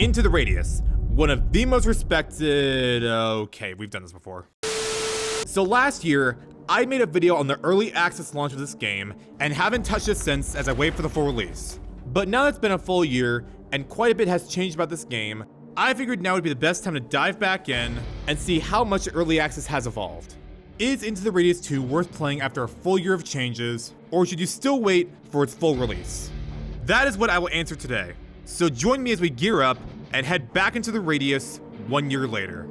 Into the Radius, one of the most respected... Okay, we've done this before. So last year, I made a video on the early access launch of this game, and haven't touched it since as I wait for the full release. But now that it's been a full year, and quite a bit has changed about this game, I figured now would be the best time to dive back in and see how much early access has evolved. Is Into the Radius 2 worth playing after a full year of changes, or should you still wait for its full release? That is what I will answer today. So join me as we gear up and head back into the Radius 1 year later.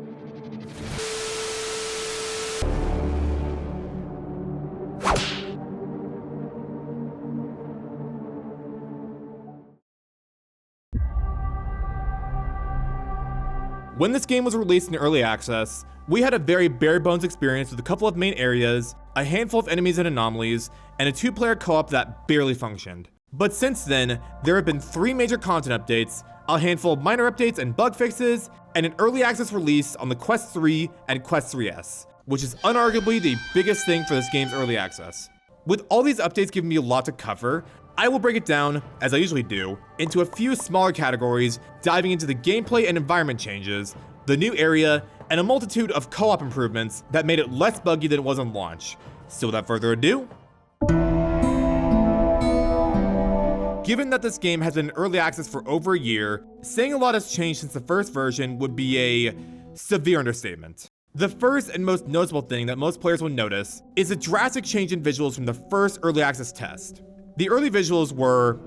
When this game was released in early access, we had a very bare bones experience with a couple of main areas, a handful of enemies and anomalies, and a 2-player co-op that barely functioned. But since then, there have been 3 major content updates, a handful of minor updates and bug fixes, and an early access release on the Quest 3 and Quest 3S, which is unarguably the biggest thing for this game's early access. With all these updates giving me a lot to cover, I will break it down, as I usually do, into a few smaller categories, diving into the gameplay and environment changes, the new area, and a multitude of co-op improvements that made it less buggy than it was on launch. So without further ado, given that this game has been in early access for over a year, saying a lot has changed since the first version would be a severe understatement. The first and most noticeable thing that most players will notice is a drastic change in visuals from the first early access test. The early visuals were,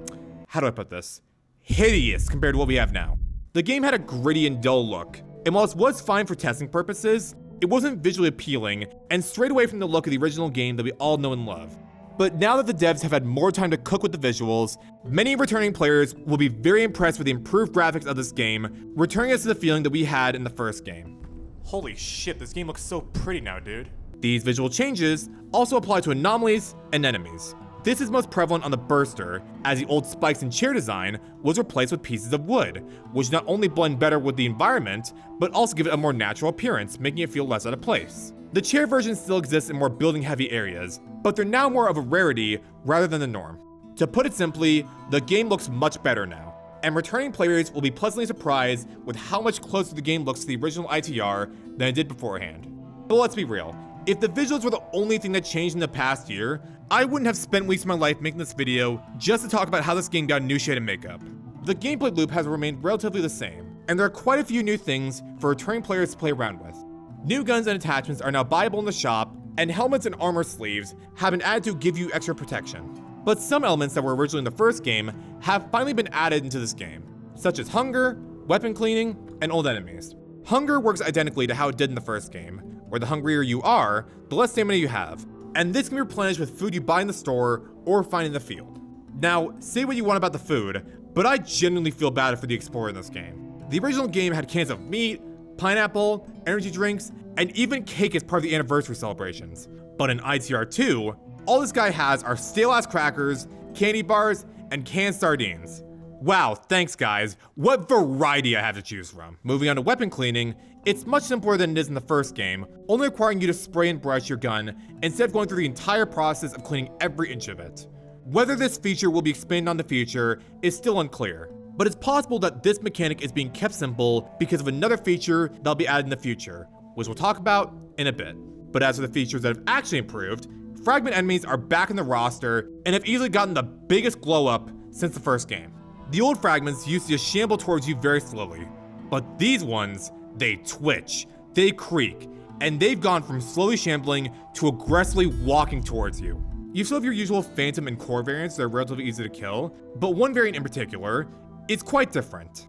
how do I put this, hideous compared to what we have now. The game had a gritty and dull look, and while it was fine for testing purposes, it wasn't visually appealing and strayed away from the look of the original game that we all know and love. But now that the devs have had more time to cook with the visuals, many returning players will be very impressed with the improved graphics of this game, returning us to the feeling that we had in the first game. Holy shit, this game looks so pretty now, dude. These visual changes also apply to anomalies and enemies. This is most prevalent on the Burster, as the old spikes and chair design was replaced with pieces of wood, which not only blend better with the environment, but also give it a more natural appearance, making it feel less out of place. The chair version still exists in more building-heavy areas, but they're now more of a rarity rather than the norm. To put it simply, the game looks much better now, and returning players will be pleasantly surprised with how much closer the game looks to the original ITR than it did beforehand. But let's be real. If the visuals were the only thing that changed in the past year, I wouldn't have spent weeks of my life making this video just to talk about how this game got a new shade of makeup. The gameplay loop has remained relatively the same, and there are quite a few new things for returning players to play around with. New guns and attachments are now buyable in the shop, and helmets and armor sleeves have been added to give you extra protection. But some elements that were originally in the first game have finally been added into this game, such as hunger, weapon cleaning, and old enemies. Hunger works identically to how it did in the first game, where the hungrier you are, the less stamina you have, and this can be replenished with food you buy in the store or find in the field. Now, say what you want about the food, but I genuinely feel bad for the explorer in this game. The original game had cans of meat, pineapple, energy drinks, and even cake as part of the anniversary celebrations. But in ITR 2, all this guy has are stale-ass crackers, candy bars, and canned sardines. Wow, thanks guys, what variety I have to choose from. Moving on to weapon cleaning, it's much simpler than it is in the first game, only requiring you to spray and brush your gun instead of going through the entire process of cleaning every inch of it. Whether this feature will be expanded on in the future is still unclear, but it's possible that this mechanic is being kept simple because of another feature that'll be added in the future, which we'll talk about in a bit. But as for the features that have actually improved, fragment enemies are back in the roster and have easily gotten the biggest glow up since the first game. The old fragments used to just shamble towards you very slowly, but these ones, they twitch, they creak, and they've gone from slowly shambling to aggressively walking towards you. You still have your usual phantom and core variants that are relatively easy to kill, but one variant in particular is quite different.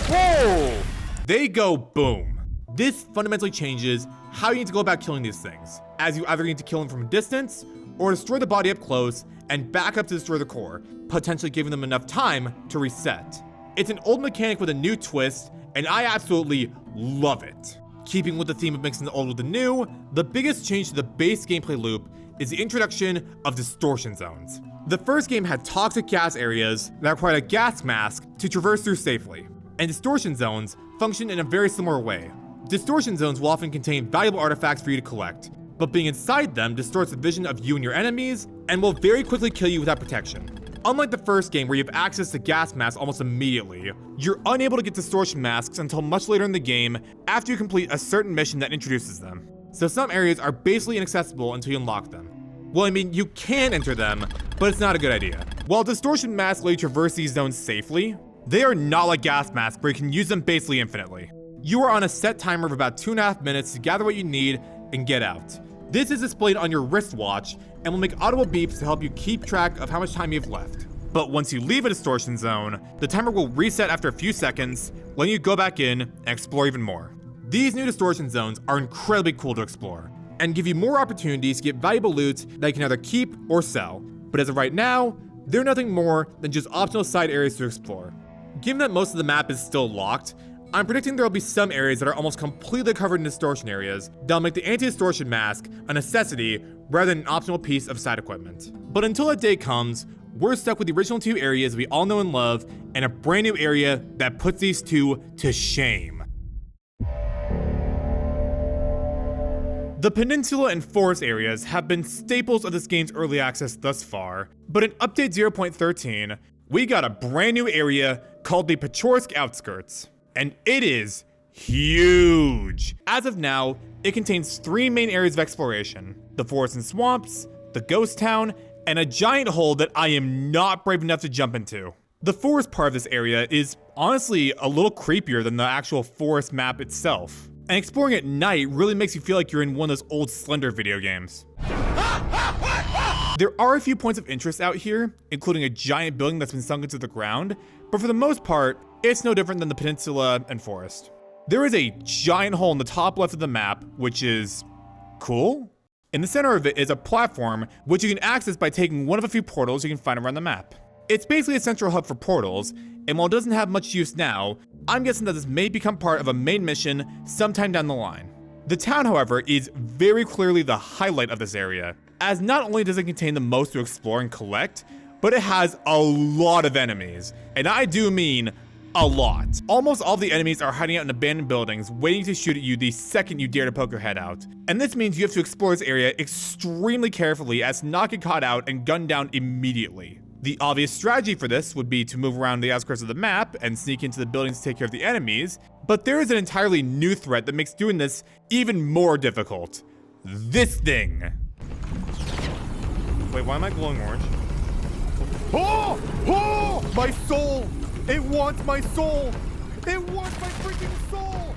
Whoa! They go boom. This fundamentally changes how you need to go about killing these things, as you either need to kill them from a distance, or destroy the body up close and back up to destroy the core, potentially giving them enough time to reset. It's an old mechanic with a new twist, and I absolutely love it. Keeping with the theme of mixing the old with the new, the biggest change to the base gameplay loop is the introduction of distortion zones. The first game had toxic gas areas that required a gas mask to traverse through safely, and distortion zones function in a very similar way. Distortion zones will often contain valuable artifacts for you to collect, but being inside them distorts the vision of you and your enemies and will very quickly kill you without protection. unlike the first game where you have access to gas masks almost immediately, you're unable to get distortion masks until much later in the game after you complete a certain mission that introduces them. So some areas are basically inaccessible until you unlock them. Well, I mean, you can enter them, but it's not a good idea. While distortion masks let you traverse these zones safely, they are not like gas masks where you can use them basically infinitely. You are on a set timer of about 2.5 minutes to gather what you need and get out. This is displayed on your wristwatch and will make audible beeps to help you keep track of how much time you have left. But once you leave a distortion zone, the timer will reset after a few seconds, letting you go back in and explore even more. These new distortion zones are incredibly cool to explore, and give you more opportunities to get valuable loot that you can either keep or sell. But as of right now, they're nothing more than just optional side areas to explore. Given that most of the map is still locked, I'm predicting there will be some areas that are almost completely covered in distortion areas that'll make the anti-distortion mask a necessity rather than an optional piece of side equipment. But until that day comes, we're stuck with the original two areas we all know and love, and a brand new area that puts these two to shame. The peninsula and forest areas have been staples of this game's early access thus far, but in Update 0.13, we got a brand new area called the Pechorsk Outskirts, and it is huge. As of now, it contains 3 main areas of exploration: the forests and swamps, the ghost town, and a giant hole that I am not brave enough to jump into. The forest part of this area is honestly a little creepier than the actual forest map itself. And exploring at night really makes you feel like you're in one of those old Slender video games. There are a few points of interest out here, including a giant building that's been sunk into the ground, but for the most part, it's no different than the peninsula and forest. There is a giant hole in the top left of the map, which is cool. In the center of it is a platform, which you can access by taking one of a few portals you can find around the map. It's basically a central hub for portals, and while it doesn't have much use now, I'm guessing that this may become part of a main mission sometime down the line. The town, however, is very clearly the highlight of this area, as not only does it contain the most to explore and collect, but it has a lot of enemies, and I do mean a lot. Almost all the enemies are hiding out in abandoned buildings, waiting to shoot at you the second you dare to poke your head out. And this means you have to explore this area extremely carefully as to not get caught out and gunned down immediately. The obvious strategy for this would be to move around the outskirts of the map and sneak into the buildings to take care of the enemies, but there is an entirely new threat that makes doing this even more difficult. This thing. Wait, why am I glowing orange? Oh! Oh! My soul! It wants my soul! It wants my freaking soul!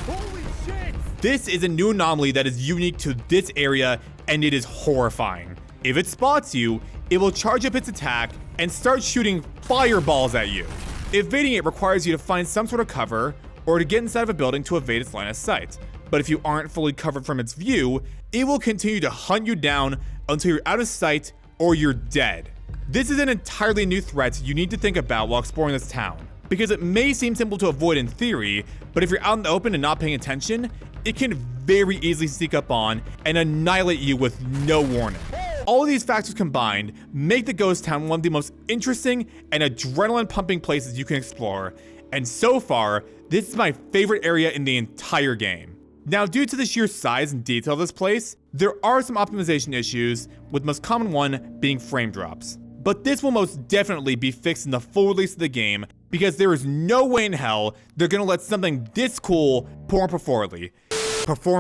Holy shit! This is a new anomaly that is unique to this area, and it is horrifying. If it spots you, it will charge up its attack and start shooting fireballs at you. Evading it requires you to find some sort of cover or to get inside of a building to evade its line of sight. But if you aren't fully covered from its view, it will continue to hunt you down until you're out of sight or you're dead. This is an entirely new threat you need to think about while exploring this town, because it may seem simple to avoid in theory, but if you're out in the open and not paying attention, it can very easily sneak up on and annihilate you with no warning. All of these factors combined make the ghost town one of the most interesting and adrenaline-pumping places you can explore, and so far, this is my favorite area in the entire game. Now, due to the sheer size and detail of this place, there are some optimization issues, with the most common one being frame drops. But this will most definitely be fixed in the full release of the game, because there is no way in hell they're gonna let something this cool perform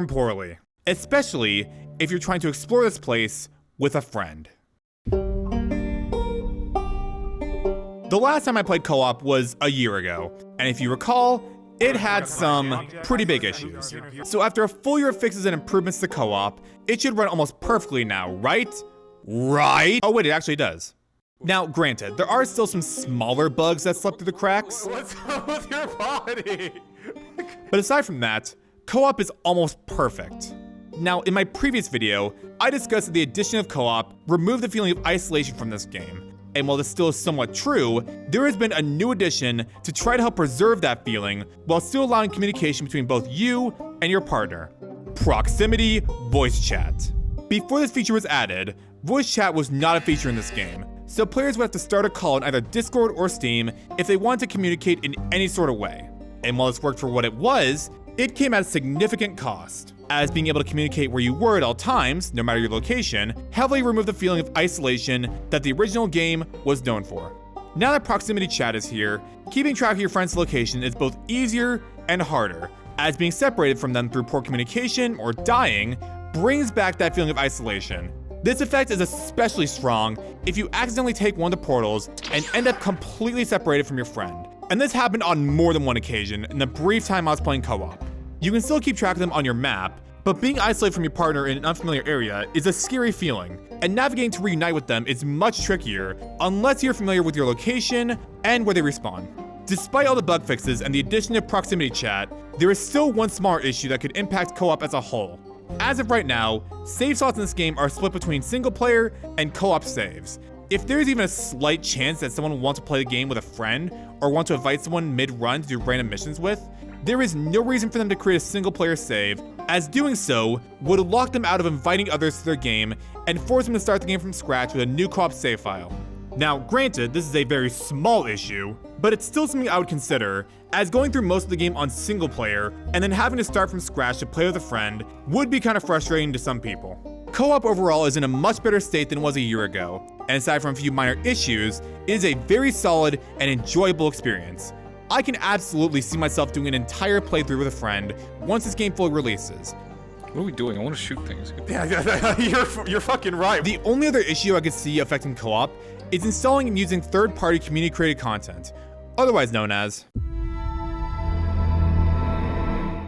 poorly. Especially if you're trying to explore this place with a friend. The last time I played co-op was a year ago, and if you recall, it had some pretty big issues. So after a full year of fixes and improvements to co-op, it should run almost perfectly now, right? Right? Oh wait, it actually does. Now, granted, there are still some smaller bugs that slip through the cracks. What's up with your body? But aside from that, co-op is almost perfect. Now, in my previous video, I discussed that the addition of co-op removed the feeling of isolation from this game. And while this still is somewhat true, there has been a new addition to try to help preserve that feeling while still allowing communication between both you and your partner. Proximity voice chat. Before this feature was added, voice chat was not a feature in this game, so players would have to start a call in either Discord or Steam if they wanted to communicate in any sort of way. And while this worked for what it was, it came at a significant cost. as being able to communicate where you were at all times, no matter your location, heavily removed the feeling of isolation that the original game was known for. Now that proximity chat is here, keeping track of your friend's location is both easier and harder, as being separated from them through poor communication or dying brings back that feeling of isolation. This effect is especially strong if you accidentally take one of the portals and end up completely separated from your friend. And this happened on more than one occasion in the brief time I was playing co-op. You can still keep track of them on your map, but being isolated from your partner in an unfamiliar area is a scary feeling, and navigating to reunite with them is much trickier unless you're familiar with your location and where they respawn. Despite all the bug fixes and the addition of proximity chat, there is still one smaller issue that could impact co-op as a whole. As of right now, save slots in this game are split between single player and co-op saves. If there's even a slight chance that someone will want to play the game with a friend or want to invite someone mid-run to do random missions with, there is no reason for them to create a single player save, as doing so would lock them out of inviting others to their game and force them to start the game from scratch with a new co-op save file. Now, granted, this is a very small issue, but it's still something I would consider, as going through most of the game on single player and then having to start from scratch to play with a friend would be kind of frustrating to some people. Co-op overall is in a much better state than it was a year ago, and aside from a few minor issues, it is a very solid and enjoyable experience. I can absolutely see myself doing an entire playthrough with a friend once this game fully releases. What are we doing? I want to shoot things. Yeah, you're fucking right. The only other issue I could see affecting co-op is installing and using third-party community-created content, otherwise known as...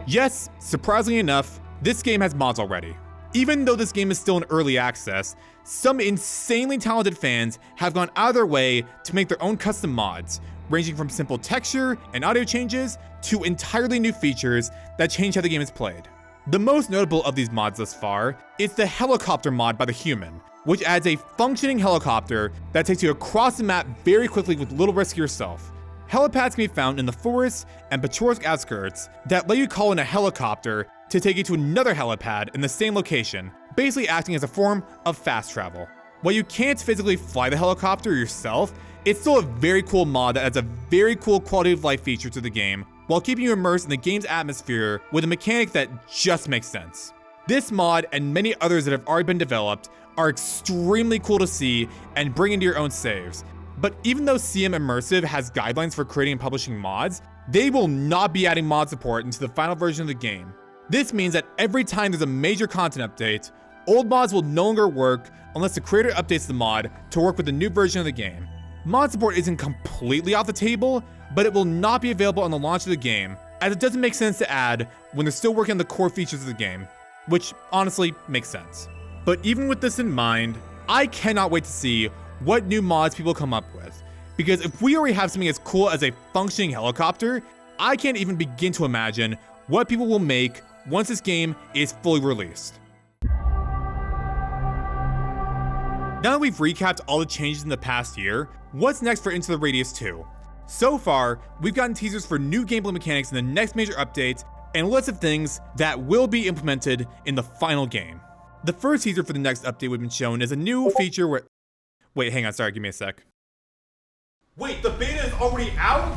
Yes, surprisingly enough, this game has mods already. Even though this game is still in early access, some insanely talented fans have gone out of their way to make their own custom mods, ranging from simple texture and audio changes to entirely new features that change how the game is played. The most notable of these mods thus far is the helicopter mod by The Human, which adds a functioning helicopter that takes you across the map very quickly with little risk to yourself. Helipads can be found in the forest and picturesque outskirts that let you call in a helicopter to take you to another helipad in the same location, basically acting as a form of fast travel. While you can't physically fly the helicopter yourself, it's still a very cool mod that adds a very cool quality of life feature to the game, while keeping you immersed in the game's atmosphere with a mechanic that just makes sense. This mod and many others that have already been developed are extremely cool to see and bring into your own saves. But even though CM Immersive has guidelines for creating and publishing mods, they will not be adding mod support into the final version of the game. This means that every time there's a major content update, old mods will no longer work unless the creator updates the mod to work with the new version of the game. Mod support isn't completely off the table, but it will not be available on the launch of the game, as it doesn't make sense to add when they're still working on the core features of the game, which honestly makes sense. But even with this in mind, I cannot wait to see what new mods people come up with, because if we already have something as cool as a functioning helicopter, I can't even begin to imagine what people will make once this game is fully released. Now that we've recapped all the changes in the past year, what's next for Into the Radius 2? So far, we've gotten teasers for new gameplay mechanics in the next major update, and a list of things that will be implemented in the final game. The first teaser for the next update we've been shown is a new feature where... Wait, hang on, sorry, give me a sec. Wait, the beta is already out?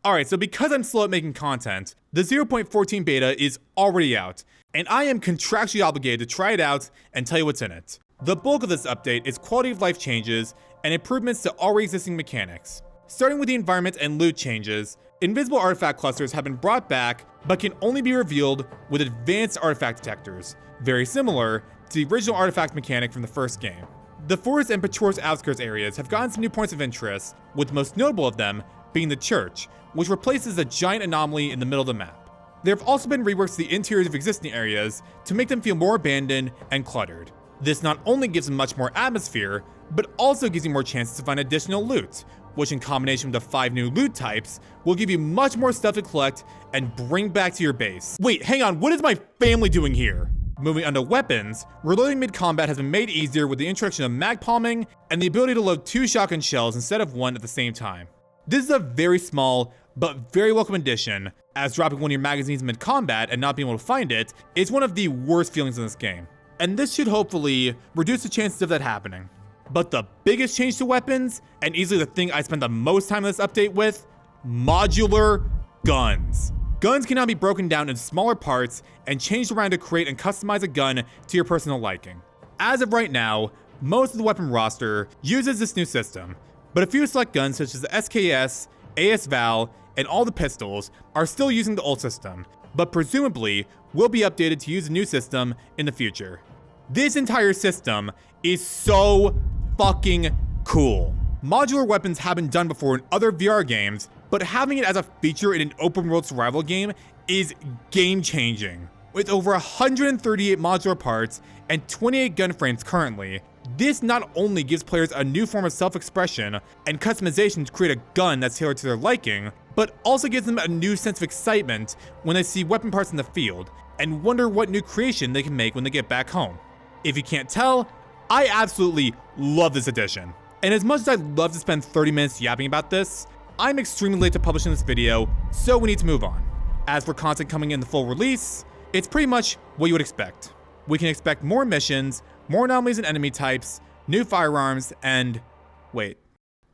Alright, so because I'm slow at making content, the 0.14 beta is already out, and I am contractually obligated to try it out and tell you what's in it. The bulk of this update is quality of life changes and improvements to already existing mechanics. Starting with the environment and loot changes, invisible artifact clusters have been brought back, but can only be revealed with advanced artifact detectors, very similar to the original artifact mechanic from the first game. The forest and picturesque outskirts areas have gotten some new points of interest, with the most notable of them being the church, which replaces a giant anomaly in the middle of the map. There have also been reworks to the interiors of existing areas to make them feel more abandoned and cluttered. This not only gives them much more atmosphere, but also gives you more chances to find additional loot, which in combination with the 5 new loot types, will give you much more stuff to collect and bring back to your base. Wait, hang on, what is my family doing here? Moving on to weapons, reloading mid-combat has been made easier with the introduction of mag palming and the ability to load 2 shotgun shells instead of 1 at the same time. This is a very small, but very welcome addition, as dropping one of your magazines mid-combat and not being able to find it is one of the worst feelings in this game. And this should hopefully reduce the chances of that happening. But the biggest change to weapons, and easily the thing I spent the most time in this update with, modular guns. Guns can now be broken down into smaller parts and changed around to create and customize a gun to your personal liking. As of right now, most of the weapon roster uses this new system, but a few select guns such as the SKS, AS-Val, and all the pistols are still using the old system, but presumably will be updated to use the new system in the future. This entire system is so fucking cool. Modular weapons have been done before in other VR games, but having it as a feature in an open world survival game is game changing. With over 138 modular parts and 28 gun frames currently, this not only gives players a new form of self-expression and customization to create a gun that's tailored to their liking, but also gives them a new sense of excitement when they see weapon parts in the field and wonder what new creation they can make when they get back home. If you can't tell, I absolutely love this addition. And as much as I'd love to spend 30 minutes yapping about this, I'm extremely late to publishing this video, so we need to move on. As for content coming in the full release, it's pretty much what you would expect. We can expect more missions, more anomalies and enemy types, new firearms, and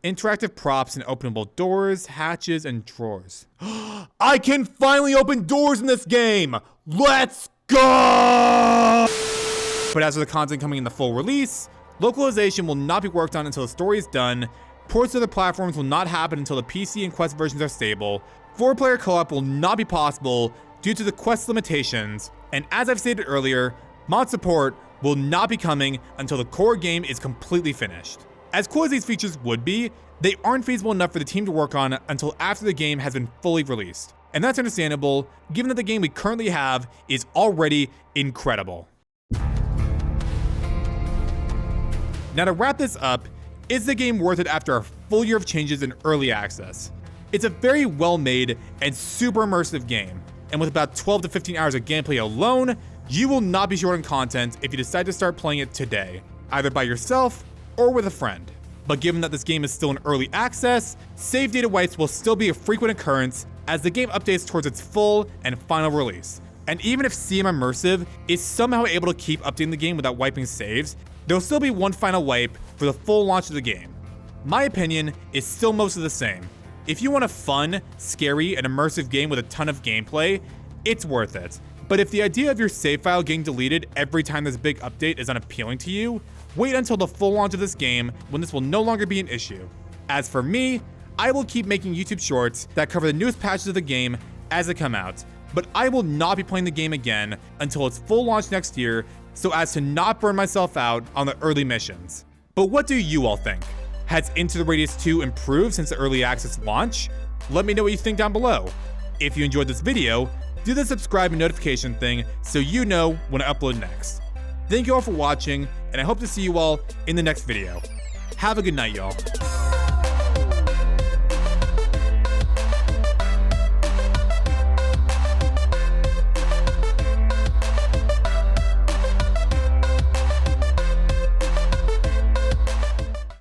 interactive props and openable doors, hatches, and drawers. I can finally open doors in this game! Let's go! But as for the content coming in the full release, localization will not be worked on until the story is done, ports to other platforms will not happen until the PC and Quest versions are stable, 4-player co-op will not be possible due to the Quest limitations, and as I've stated earlier, mod support will not be coming until the core game is completely finished. As cool as these features would be, they aren't feasible enough for the team to work on until after the game has been fully released. And that's understandable, given that the game we currently have is already incredible. Now to wrap this up, is the game worth it after a full year of changes in early access? It's a very well made and super immersive game, and with about 12 to 15 hours of gameplay alone, you will not be short on content if you decide to start playing it today, either by yourself or with a friend. But given that this game is still in early access, save data wipes will still be a frequent occurrence as the game updates towards its full and final release. And even if CM Immersive is somehow able to keep updating the game without wiping saves, there'll still be one final wipe for the full launch of the game. My opinion is still most of the same. If you want a fun, scary, and immersive game with a ton of gameplay, it's worth it. But if the idea of your save file getting deleted every time there's a big update is unappealing to you, wait until the full launch of this game when this will no longer be an issue. As for me, I will keep making YouTube shorts that cover the newest patches of the game as they come out, but I will not be playing the game again until its full launch next year so as to not burn myself out on the early missions. But what do you all think? Has Into the Radius 2 improved since the early access launch? Let me know what you think down below. If you enjoyed this video, do the subscribe and notification thing so you know when I upload next. Thank you all for watching, and I hope to see you all in the next video. Have a good night, y'all.